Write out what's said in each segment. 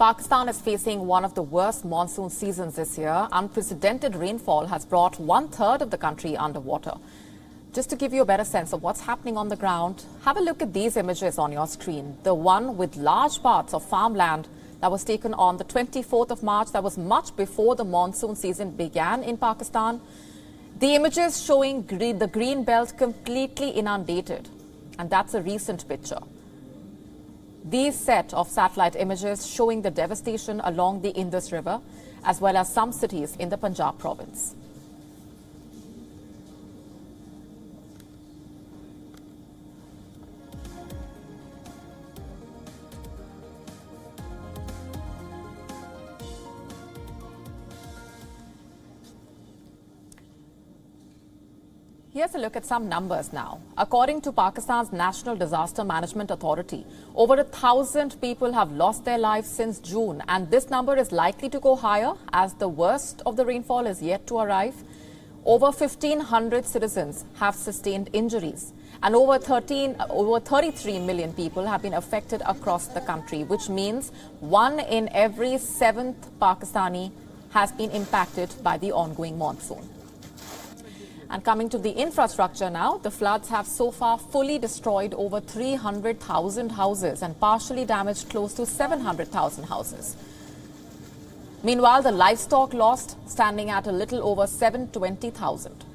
Pakistan is facing one of the worst monsoon seasons this year. Unprecedented rainfall has brought 1/3 of the country underwater. Just to give you a better sense of what's happening on the ground, have a look at these images on your screen. The one with large parts of farmland that was taken on the 24th of March, that was much before the monsoon season began in Pakistan. The images showing the green belt completely inundated, and that's a recent picture. These set of satellite images showing the devastation along the Indus River, as well as some cities in the Punjab province. Here's a look at some numbers now. According to Pakistan's National Disaster Management Authority, over 1,000 people have lost their lives since June, and this number is likely to go higher as the worst of the rainfall is yet to arrive. Over 1,500 citizens have sustained injuries, and over 33 million people have been affected across the country, which means 1 in every 7th Pakistani has been impacted by the ongoing monsoon. And coming to the infrastructure now, the floods have so far fully destroyed over 300,000 houses and partially damaged close to 700,000 houses. Meanwhile, the livestock lost standing at a little over 720,000.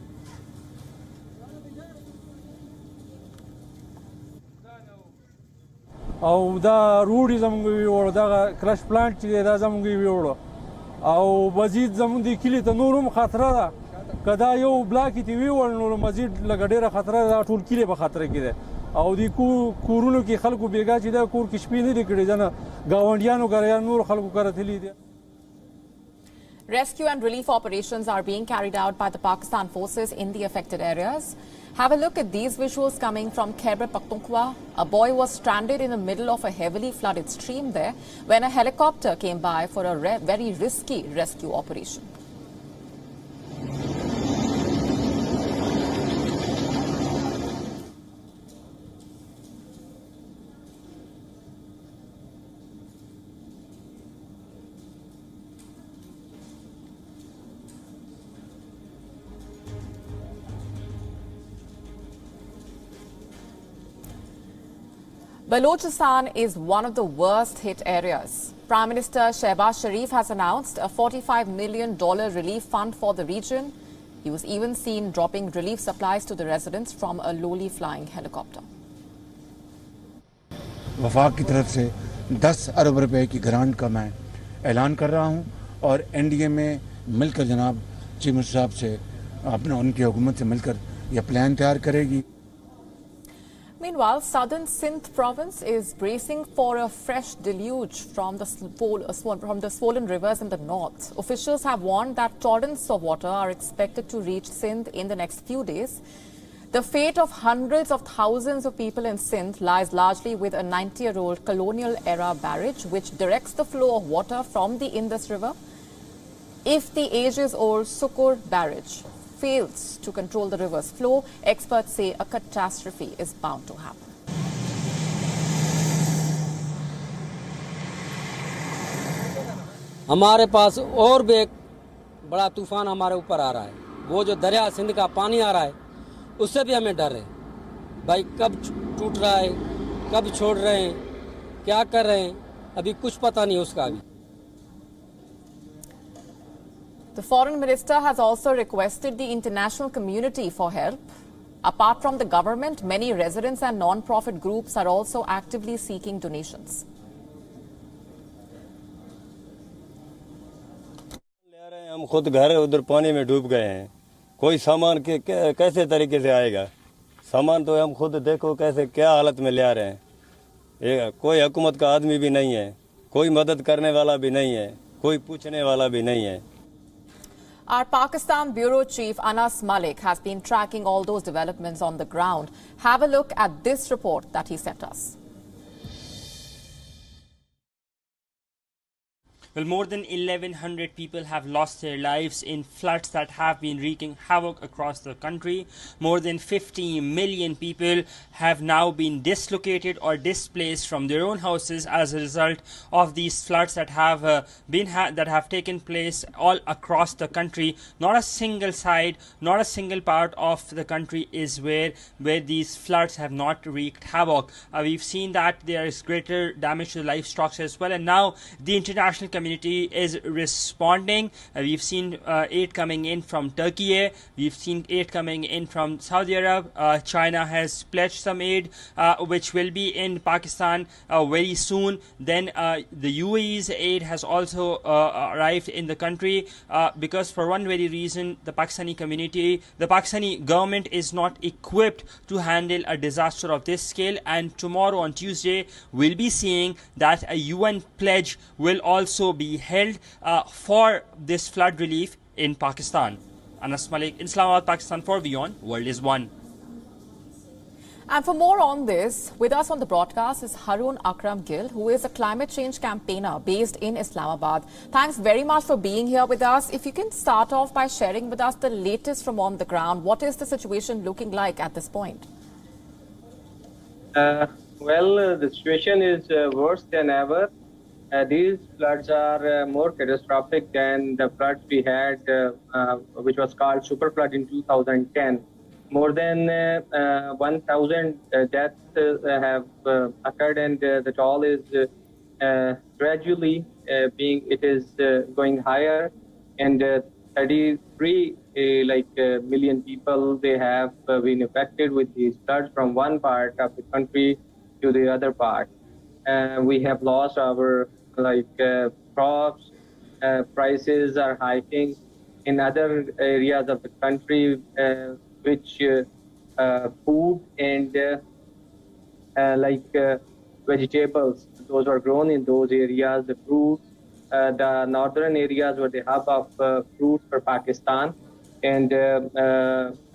او دا روډي زموږ ویوړو دا کرش پلانټ چې دا زموږ ویوړو او مزید زموږ د کلی ته نورم خطره ده کدا یو بلاک تی ویول نور مزید لګ ډیره خطره ده ټول کلی په خطر کې ده او د کورونو کې خلکو بیګا چې دا کور کې شپې نه دي کړي ځنه گاونډیانو غریان نور خلکو کرتلی دي. Rescue and relief operations are being carried out by the Pakistan forces in the affected areas. Have a look at these visuals coming from Khyber Pakhtunkhwa. A boy was stranded in the middle of a heavily flooded stream there when a helicopter came by for a very risky rescue operation. Balochistan is one of the worst hit areas. Prime Minister Shehbaz Sharif has announced a $45 million relief fund for the region. He was even seen dropping relief supplies to the residents from a lowly flying helicopter. वफाक की तरफ से 10 अरब रुपए की grant का मैं ऐलान कर रहा हूं और एनडीए में मिलकर जनाब चीफ मिनिस्टर साहब से अपने उनकी हुकूमत से मिलकर यह प्लान तैयार करेगी. Meanwhile, southern Sindh province is bracing for a fresh deluge from the swollen rivers in the north. Officials have warned that torrents of water are expected to reach Sindh in the next few days. The fate of hundreds of thousands of people in Sindh lies largely with a 90-year-old colonial-era barrage which directs the flow of water from the Indus River. If the ages-old Sukur barrage fails to control the river's flow, experts say a catastrophe is bound to happen. हमारे पास और भी एक बड़ा तूफान हमारे ऊपर आ रहा है. वो जो दरिया सिंध का पानी आ रहा है उससे भी हमें डर है. भाई कब टूट रहा है, कब छोड़ रहे हैं, क्या कर रहे हैं, अभी कुछ पता नहीं उसका भी. The foreign minister has also requested the international community for help. Apart from the government, many residents and non-profit groups are also actively seeking donations. हम खुद घर उधर पानी में डूब गए हैं. कोई सामान के कैसे तरीके से आएगा? सामान तो हम खुद देखो कैसे क्या हालत में ले आ रहे हैं. कोई हुकूमत का आदमी भी नहीं है, कोई मदद करने वाला भी नहीं है, कोई पूछने वाला भी नहीं है. Our Pakistan Bureau Chief Anas Malik has been tracking all those developments on the ground. Have a look at this report that he sent us. Well, more than 1,100 people have lost their lives in floods that have been wreaking havoc across the country. More than 50 million people have now been dislocated or displaced from their own houses as a result of these floods that have taken place all across the country. Not a single side, not a single part of the country is where these floods have not wreaked havoc. We've seen that there is greater damage to the livestock as well, and now the international community is responding. We've seen aid coming in from Turkey, we've seen aid coming in from Saudi Arabia. China has pledged some aid which will be in Pakistan very soon. Then the UAE's aid has also arrived in the country because for one very reason, the Pakistani government is not equipped to handle a disaster of this scale, and tomorrow on Tuesday we'll be seeing that a UN pledge will also be held for this flood relief in Pakistan. Anas Malik, Islamabad, Pakistan for WION, World is One. And for more on this, with us on the broadcast is Harun Akram Gill, who is a climate change campaigner based in Islamabad. Thanks very much for being here with us. If you can start off by sharing with us the latest from on the ground, what is the situation looking like at this point? The situation is worse than ever. These floods are more catastrophic than the floods we had, which was called super flood in 2010. More than 1,000 deaths have occurred, and the toll is gradually going higher. And 33 million people, they have been affected with these floods from one part of the country to the other part. We have lost our crops. Prices are hiking in other areas of the country, which food and vegetables, those are grown in those areas, the fruits. The northern areas were the hub of fruits for Pakistan, and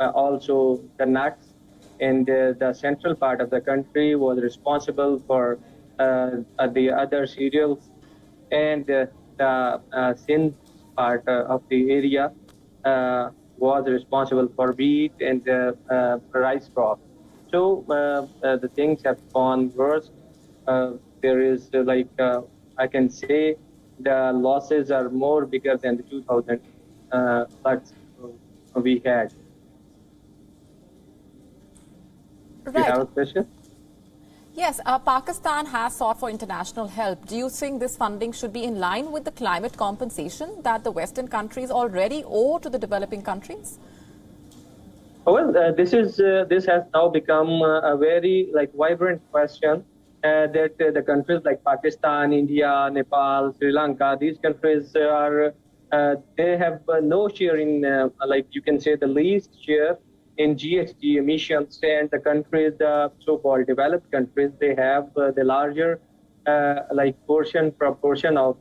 also the nuts. And the central part of the country was responsible for the other cereals, and the Sindh part of the area was responsible for wheat and rice crop. So the things have gone worse. There is I can say the losses are more bigger than the 2000 floods we had. Right. Do you have a question? Yes, Pakistan has sought for international help. Do you think this funding should be in line with the climate compensation that the Western countries already owe to the developing countries? Well, this has now become a very vibrant question that the countries like Pakistan, India, Nepal, Sri Lanka, these countries are they have no share in you can say the least share in GHG emissions, and the countries, the so-called developed countries, they have the larger proportion of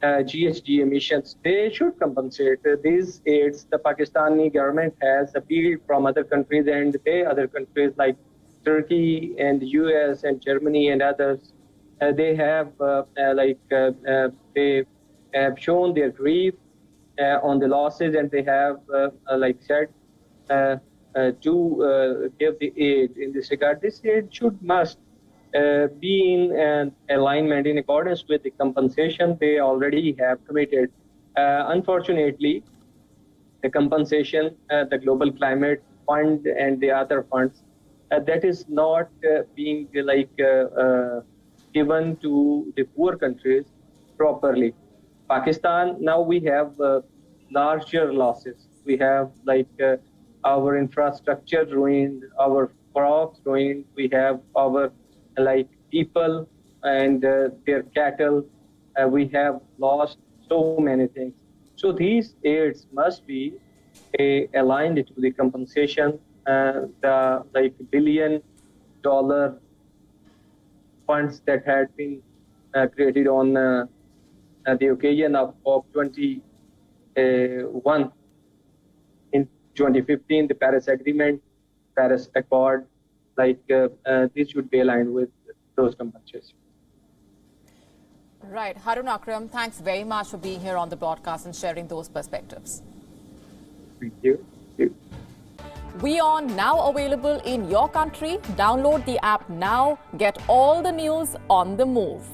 GHG emissions. They should compensate these aids. The Pakistani government has appealed from other countries, and other countries like Turkey and US and Germany and others, they have they have shown their grief on the losses, and they have said to give the aid in this regard. This aid must be in alignment, in accordance with the compensation they already have committed. Unfortunately, the compensation, the Global Climate Fund and the other funds, that is not being given to the poor countries properly. Pakistan, now we have larger losses. We have our infrastructure ruined, our crops ruined. We have our people and their cattle. We have lost so many things. So these aids must be aligned to the compensation, the $1 billion funds that had been created on the occasion of COP21 in 2015, the Paris Agreement, Paris Accord, this should be aligned with those compensations. Right. Harun Akram, thanks very much for being here on the broadcast and sharing those perspectives. Thank you. WION now available in your country. Download the app now. Get all the news on the move.